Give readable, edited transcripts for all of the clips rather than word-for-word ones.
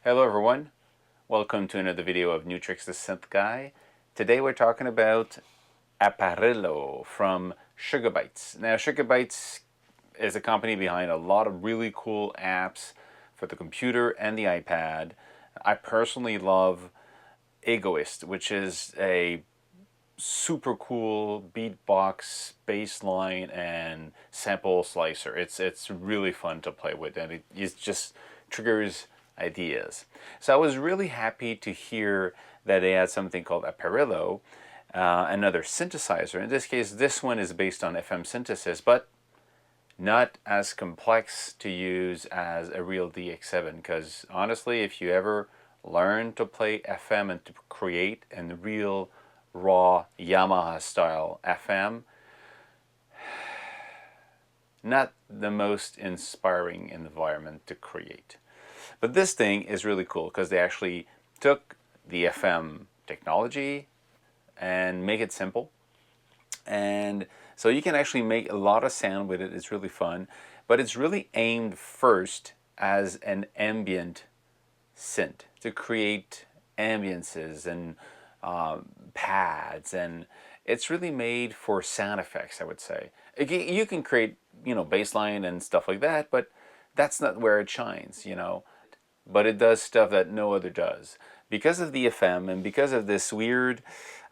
Hello everyone, welcome to another video of Nu-Trix the Synth Guy. Today we're talking about Aparillo from Sugabytes. Now Sugabytes is a company behind a lot of really cool apps for the computer and the iPad. I personally love Egoist, which is a super cool beatbox, bassline, and sample slicer. It's really fun to play with, and it just triggers ideas. So I was really happy to hear that they had something called Aparillo, another synthesizer. In this case, this one is based on FM synthesis, but not as complex to use as a real DX7, because honestly, if you ever learn to play FM and to create a real raw Yamaha style FM, not the most inspiring environment to create. But this thing is really cool because they actually took the FM technology and make it simple. And so you can actually make a lot of sound with it. It's really fun. But it's really aimed first as an ambient synth to create ambiances and pads, and it's really made for sound effects, I would say. You can create, bass line and stuff like that, but that's not where it shines, But it does stuff that no other does. Because of the FM and because of this weird,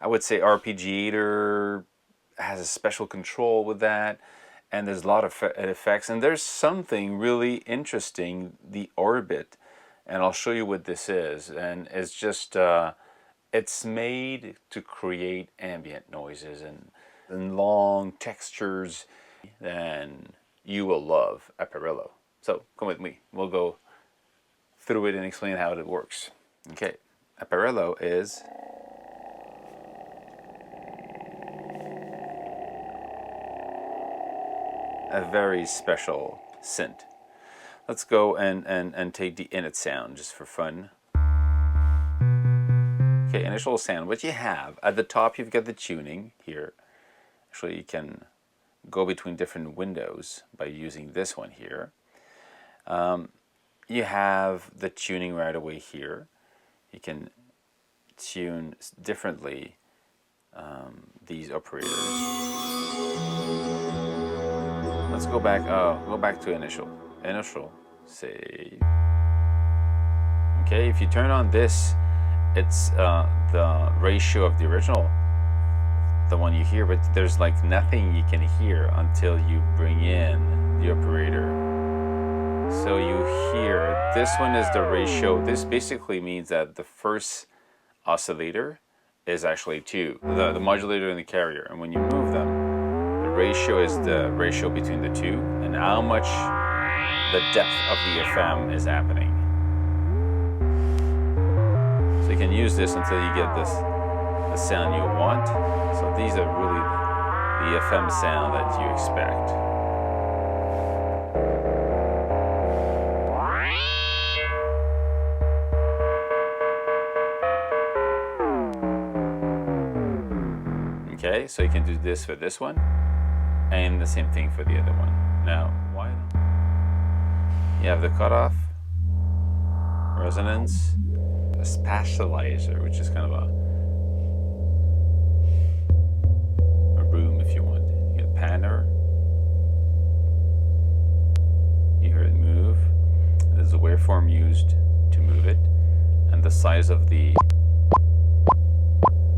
I would say, Arpeggiator has a special control with that, and there's a lot of effects, and there's something really interesting, the orbit, and I'll show you what this is. And it's just it's made to create ambient noises and long textures, and you will love Aparillo. So come with me, we'll go through it and explain how it works. Okay, Aparillo is a very special synth. Let's go and take the init sound just for fun. Okay, initial sound. What you have at the top, you've got the tuning here. Actually, you can go between different windows by using this one here. You have the tuning right away here. You can tune differently these operators. Let's go back. Go back to initial. Initial. Save. Okay, if you turn on this, it's the ratio of the original, the one you hear, but there's like nothing you can hear until you bring in the operator. So you hear, this one is the ratio. This basically means that the first oscillator is actually two, the modulator and the carrier. And when you move them, the ratio is the ratio between the two and how much the depth of the FM is happening. So you can use this until you get the sound you want. So these are really the FM sound that you expect. Okay, so you can do this for this one, and the same thing for the other one. Now, why not? You have the cutoff, resonance, a spatializer, which is kind of a room if you want. You get panner. You hear it move. There's a waveform used to move it, and the size of the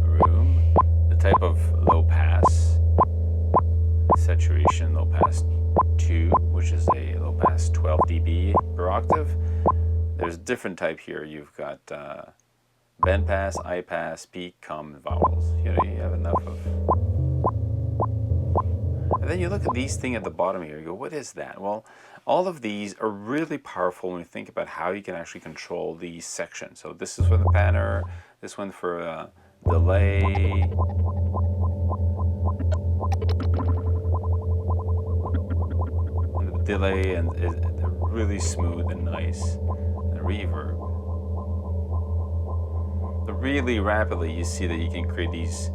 room, the type of low pass, saturation low pass 2, which is a low pass 12 dB per octave. There's a different type here. You've got band pass, I pass, peak, com, and vowels. You have enough of. And then you look at these things at the bottom here. You go, what is that? Well, all of these are really powerful when you think about how you can actually control these sections. So this is for the panner. This one for delay. And the delay and is really smooth and nice. Reverb. But really rapidly you see that you can create these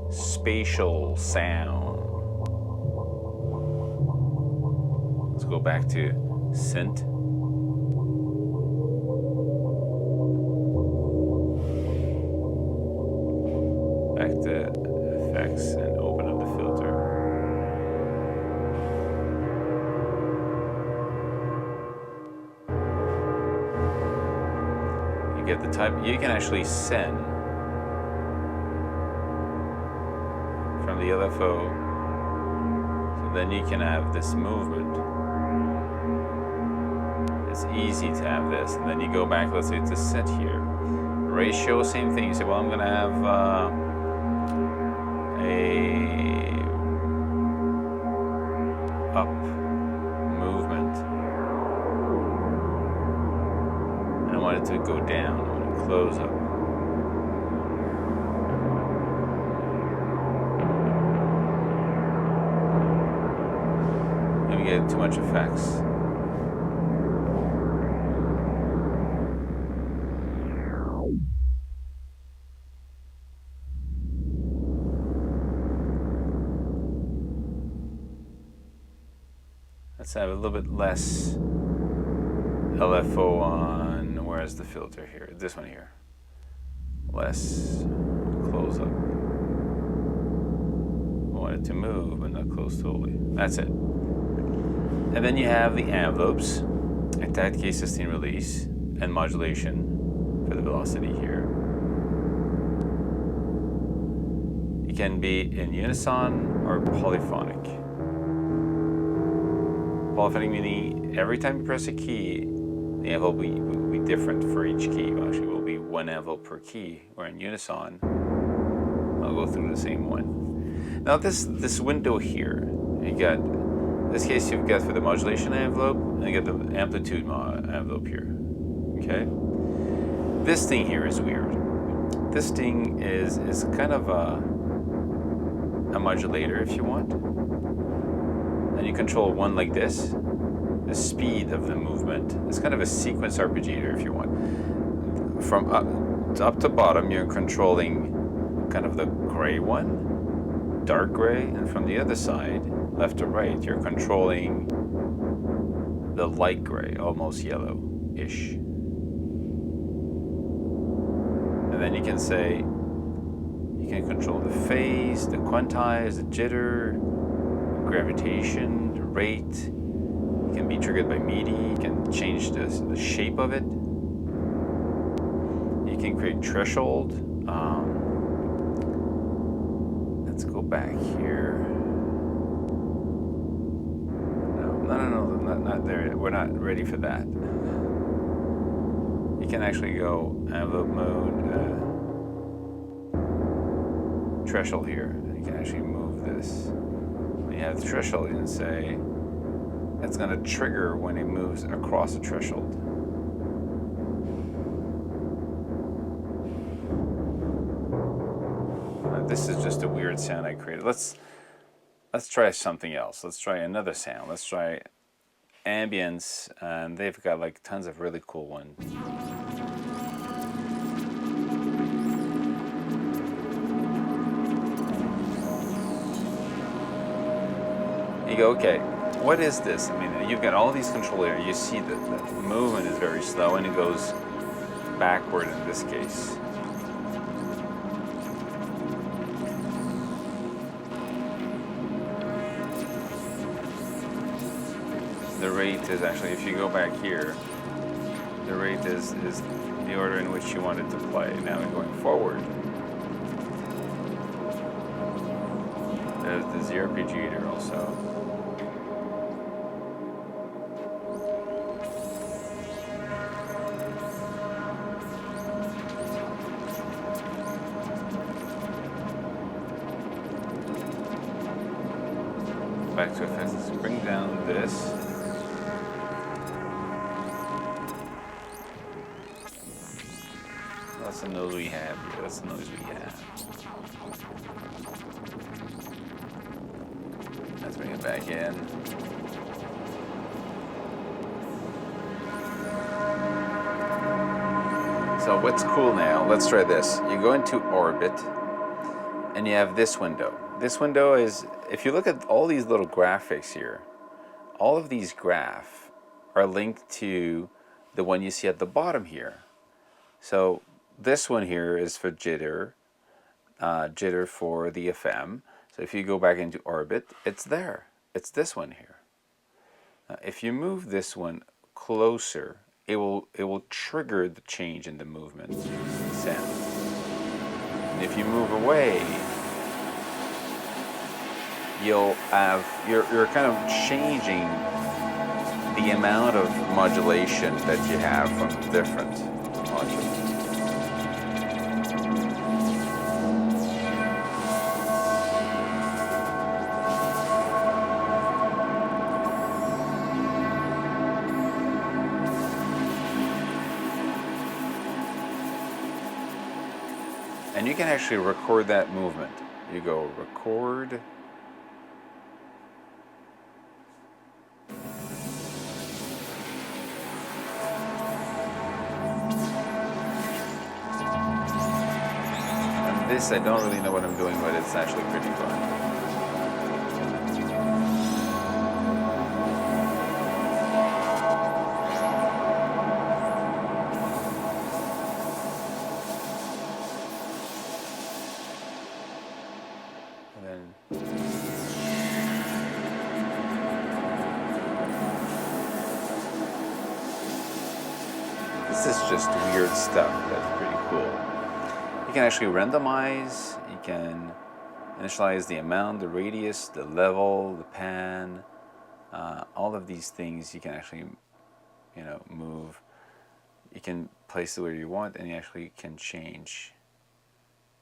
spatial sound. Let's go back to synth. get the type. You can actually send from the LFO, so then you can have this movement. It's easy to have this, and then you go back, let's say to set here. Ratio, same thing. You say, well, I'm gonna have a up movement. And I want it to go down. I want to close up. Maybe get too much effects. Let's have a little bit less LFO on, where's the filter here? This one here. Less close up. I want it to move, but not close totally. That's it. And then you have the envelopes, attack case, sustain, release, and modulation for the velocity here. It can be in unison or polyphonic. Polyphonic meaning every time you press a key, the envelope will be different for each key. Well, actually, it will be one envelope per key. Or in unison, I'll go through the same one. Now this window here, you got, in this case you've got for the modulation envelope, and you got the amplitude envelope here. Okay? This thing here is weird. This thing is kind of a modulator if you want. And you control one like this, the speed of the movement. It's kind of a sequence arpeggiator if you want. From up to bottom, you're controlling kind of the gray one, dark gray, and from the other side, left to right, you're controlling the light gray, almost yellow-ish. And then you can say, you can control the phase, the quantize, the jitter, gravitation, the rate. It can be triggered by MIDI. You can change the shape of it. You can create threshold. Let's go back here. No, not there. We're not ready for that. You can actually go envelope mode, threshold here. You can actually move this. When you have the threshold, you can say it's going to trigger when it moves across the threshold. This is just a weird sound I created. Let's try something else. Let's try another sound. Let's try ambience, and they've got like tons of really cool ones. You go, okay, what is this? I mean, you've got all these control areas. You see that the movement is very slow, and it goes backward in this case. The rate is actually, if you go back here, the rate is the order in which you want it to play. Now going forward, there's the Arpeggiator also. Back to effects. Let's bring down this. That's the noise we have here. That's the noise we have. Let's bring it back in. So what's cool now, let's try this. You go into orbit and you have this window. This window is, if you look at all these little graphics here, all of these graphs are linked to the one you see at the bottom here. So this one here is for jitter, jitter for the FM. So if you go back into orbit, it's there. It's this one here. If you move this one closer, it will trigger the change in the movement sound. And if you move away, you're kind of changing the amount of modulation that you have from the different modules. And you can actually record that movement. You go record. And this, I don't really know what I'm doing, but it's actually pretty fun. This is just weird stuff. That's pretty cool. You can actually randomize. You can initialize the amount, the radius, the level, the pan. All of these things you can actually, move. You can place it where you want, and you actually can change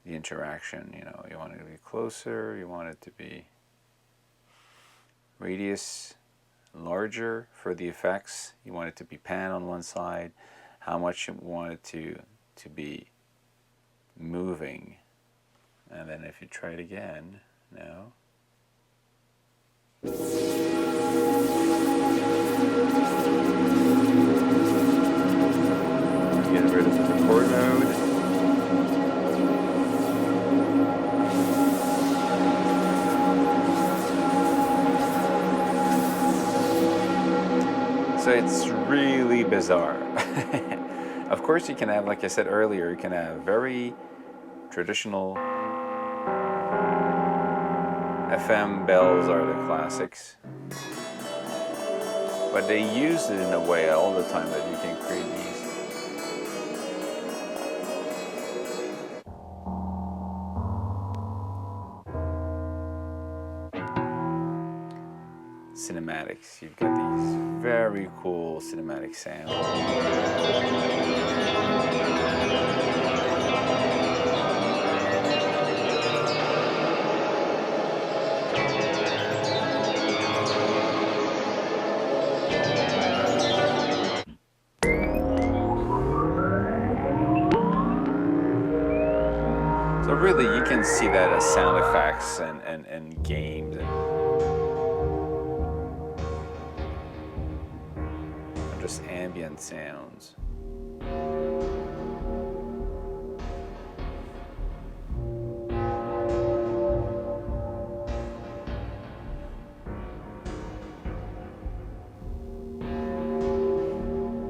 the interaction. You want it to be closer. You want it to be radius larger for the effects. You want it to be pan on one side. How much you want it to be moving. And then if you try it again, now. Get rid of the record mode. So it's really bizarre. Of course you can have, like I said earlier, you can have very traditional FM bells are the classics. But they use it in a way all the time that you can create these cinematics. You've got these very cool cinematic sounds. So really you can see that as sound effects and games and just ambient sounds.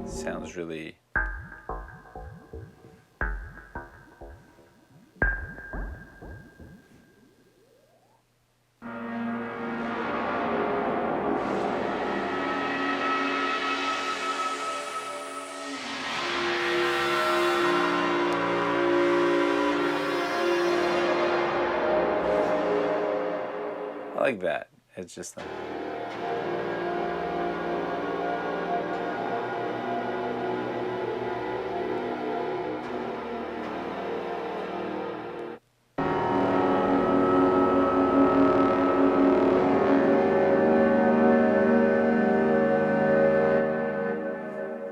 Sounds really I like that. It's just like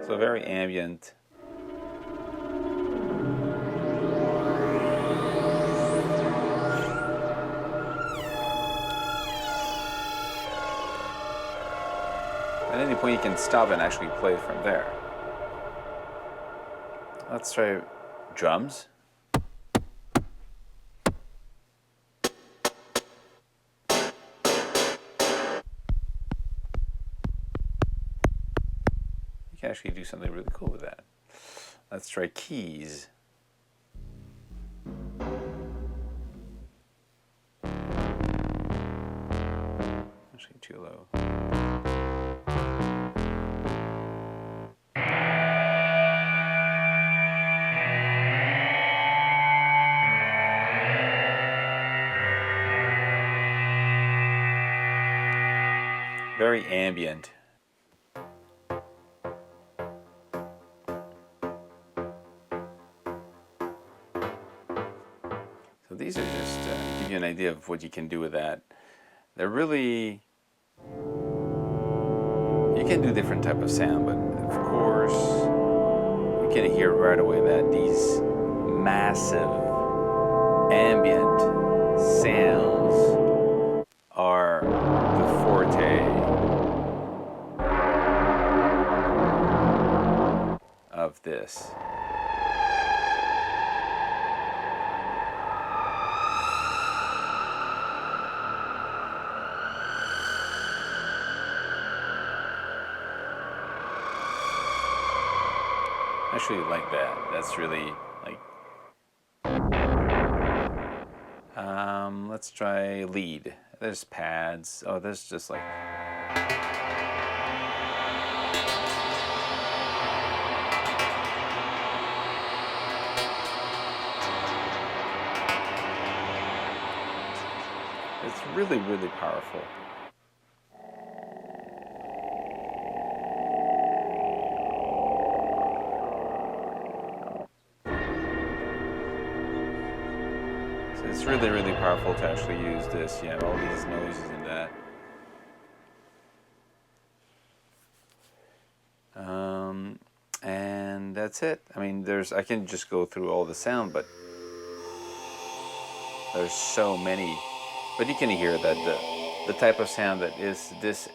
so very ambient. At any point you can stop and actually play it from there. Let's try drums. You can actually do something really cool with that. Let's try keys. Actually too low. very ambient. So these are just to give you an idea of what you can do with that. They're really, you can do different type of sound, but of course you can hear right away that these massive ambient sounds are the forte of this. I actually like that. That's really like. Let's try lead. There's pads. Oh, there's just like. It's really, really powerful. It's really, really powerful to actually use this. You have all these noises in that. And that's it. I mean, I can just go through all the sound, but there's so many. But you can hear that the type of sound that this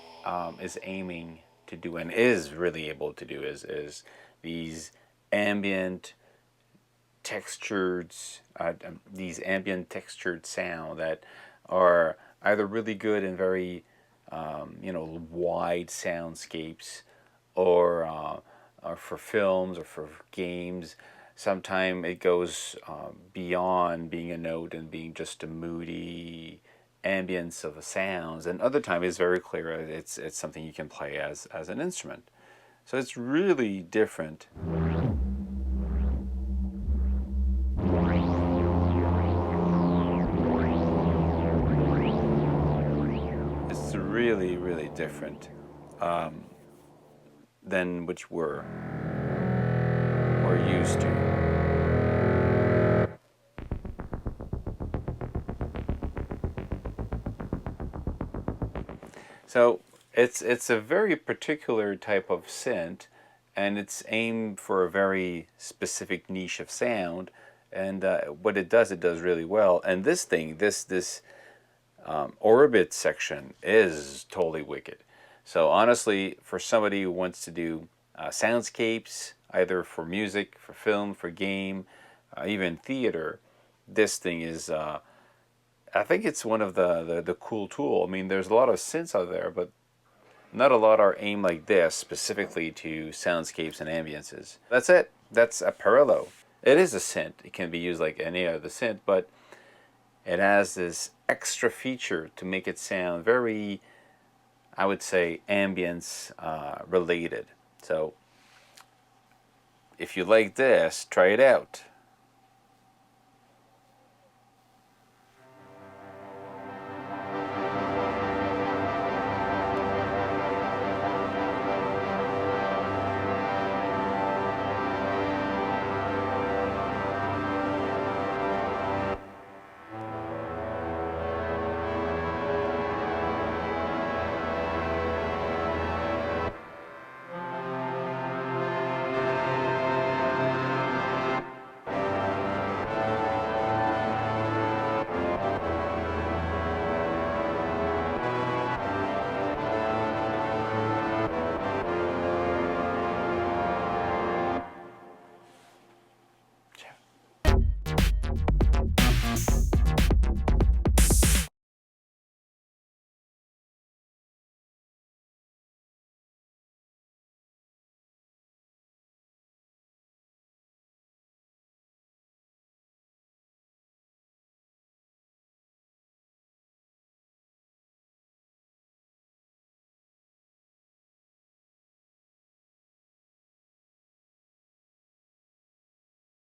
is aiming to do and is really able to do is these ambient textured sound that are either really good in very wide soundscapes, or for films or for games. Sometimes it goes beyond being a note and being just a moody ambience of sounds, and other time it's very clear. It's something you can play as an instrument. So it's really different. It's really, really different than which we're used to. So it's a very particular type of synth, and it's aimed for a very specific niche of sound. And what it does really well. And this thing, this orbit section is totally wicked. So honestly, for somebody who wants to do soundscapes, either for music, for film, for game, even theater, this thing is, I think it's one of the cool tool. I mean, there's a lot of synths out there, but not a lot are aimed like this, specifically to soundscapes and ambiences. That's it. That's a Perillo. It is a synth. It can be used like any other synth, but it has this extra feature to make it sound very, I would say, ambience related. So if you like this, try it out.